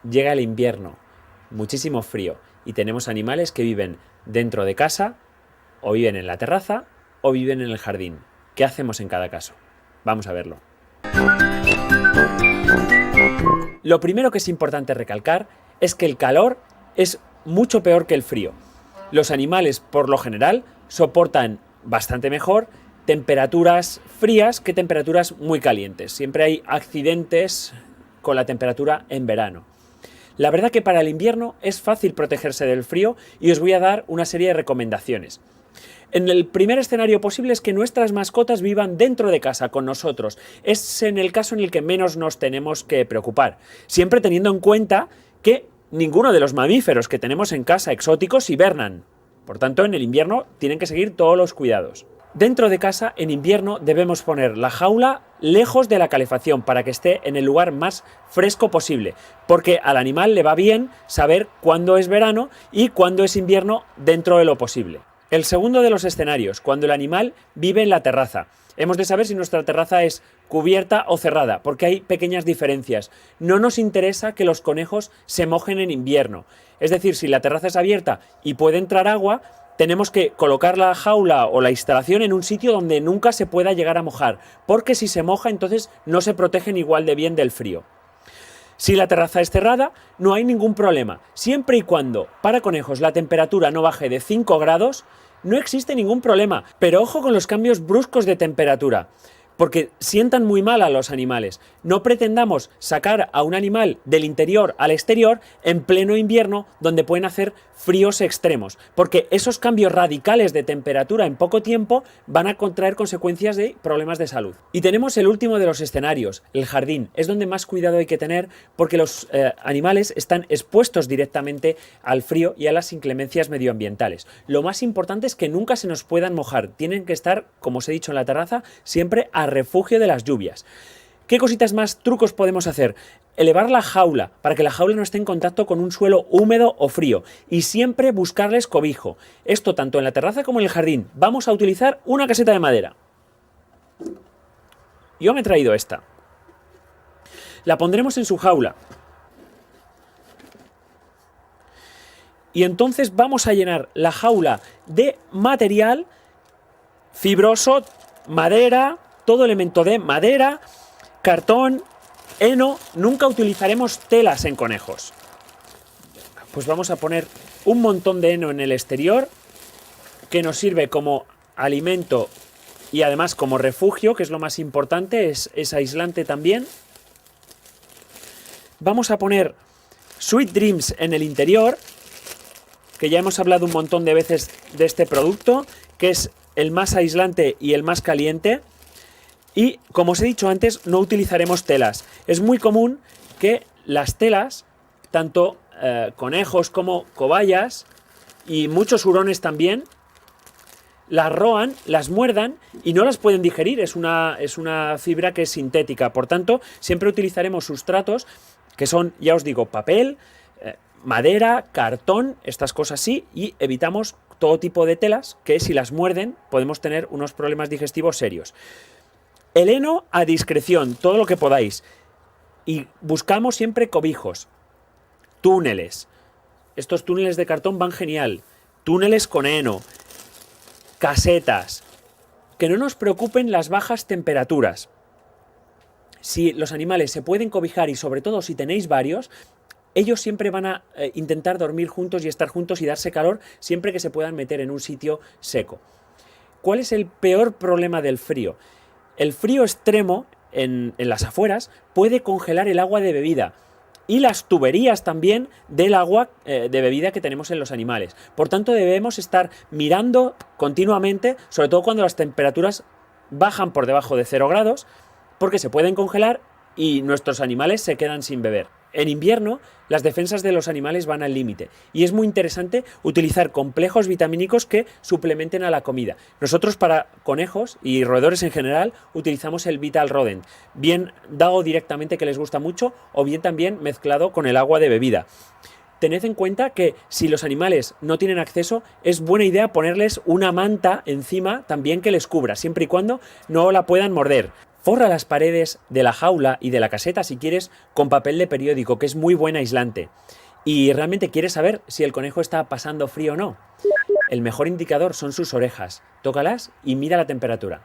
llega el invierno, muchísimo frío, y tenemos animales que viven dentro de casa, o viven en la terraza, o viven en el jardín. ¿Qué hacemos en cada caso? Vamos a verlo. Lo primero que es importante recalcar es que el calor es mucho peor que el frío. Los animales, por lo general, soportan bastante mejor temperaturas frías que temperaturas muy calientes. Siempre hay accidentes con la temperatura en verano. La verdad que para el invierno es fácil protegerse del frío y os voy a dar una serie de recomendaciones. En el primer escenario posible es que nuestras mascotas vivan dentro de casa con nosotros. Es en el caso en el que menos nos tenemos que preocupar, siempre teniendo en cuenta que ninguno de los mamíferos que tenemos en casa exóticos hibernan. Por tanto, en el invierno tienen que seguir todos los cuidados. Dentro de casa, en invierno, debemos poner la jaula lejos de la calefacción para que esté en el lugar más fresco posible, porque al animal le va bien saber cuándo es verano y cuándo es invierno dentro de lo posible. El segundo de los escenarios, cuando el animal vive en la terraza. Hemos de saber si nuestra terraza es cubierta o cerrada, porque hay pequeñas diferencias. No nos interesa que los conejos se mojen en invierno. Es decir, si la terraza es abierta y puede entrar agua, tenemos que colocar la jaula o la instalación en un sitio donde nunca se pueda llegar a mojar, porque si se moja entonces no se protegen igual de bien del frío. Si la terraza es cerrada, no hay ningún problema. Siempre y cuando para conejos la temperatura no baje de 5 grados, no existe ningún problema. Pero ojo con los cambios bruscos de temperatura, porque sientan muy mal a los animales. No pretendamos sacar a un animal del interior al exterior en pleno invierno, donde pueden hacer fríos extremos, porque esos cambios radicales de temperatura en poco tiempo van a contraer consecuencias de problemas de salud. Y tenemos el último de los escenarios, el jardín. Es donde más cuidado hay que tener, porque los animales están expuestos directamente al frío y a las inclemencias medioambientales. Lo más importante es que nunca se nos puedan mojar. Tienen que estar, como os he dicho, en la terraza, siempre a refugio de las lluvias. ¿Qué cositas más, trucos podemos hacer? Elevar la jaula, para que la jaula no esté en contacto con un suelo húmedo o frío, y siempre buscarles cobijo. Esto tanto en la terraza como en el jardín. Vamos a utilizar una caseta de madera. Yo me he traído esta. La pondremos en su jaula. Y entonces vamos a llenar la jaula de material fibroso, madera, todo elemento de madera, cartón, heno. Nunca utilizaremos telas en conejos. Pues vamos a poner un montón de heno en el exterior, que nos sirve como alimento y además como refugio, que es lo más importante, es aislante también. Vamos a poner Sweet Dreams en el interior, que ya hemos hablado un montón de veces de este producto, que es el más aislante y el más caliente. Y, como os he dicho antes, no utilizaremos telas. Es muy común que las telas, tanto conejos como cobayas y muchos hurones también, las roan, las muerdan y no las pueden digerir. Es una fibra que es sintética. Por tanto, siempre utilizaremos sustratos que son, ya os digo, papel, madera, cartón, estas cosas sí, y evitamos todo tipo de telas que, si las muerden, podemos tener unos problemas digestivos serios. El heno a discreción, todo lo que podáis. Y buscamos siempre cobijos, túneles. Estos túneles de cartón van genial. Túneles con heno, casetas. Que no nos preocupen las bajas temperaturas. Si los animales se pueden cobijar, y sobre todo si tenéis varios, ellos siempre van a intentar dormir juntos y estar juntos y darse calor siempre que se puedan meter en un sitio seco. ¿Cuál es el peor problema del frío? El frío extremo en las afueras puede congelar el agua de bebida y las tuberías también del agua de bebida que tenemos en los animales. Por tanto, debemos estar mirando continuamente, sobre todo cuando las temperaturas bajan por debajo de 0 grados, porque se pueden congelar y nuestros animales se quedan sin beber. En invierno, las defensas de los animales van al límite y es muy interesante utilizar complejos vitamínicos que suplementen a la comida. Nosotros, para conejos y roedores en general, utilizamos el Vital Rodent, bien dado directamente, que les gusta mucho, o bien también mezclado con el agua de bebida. Tened en cuenta que si los animales no tienen acceso, es buena idea ponerles una manta encima también que les cubra, siempre y cuando no la puedan morder. Forra las paredes de la jaula y de la caseta, si quieres, con papel de periódico, que es muy buen aislante. Y realmente quieres saber si el conejo está pasando frío o no. El mejor indicador son sus orejas. Tócalas y mira la temperatura.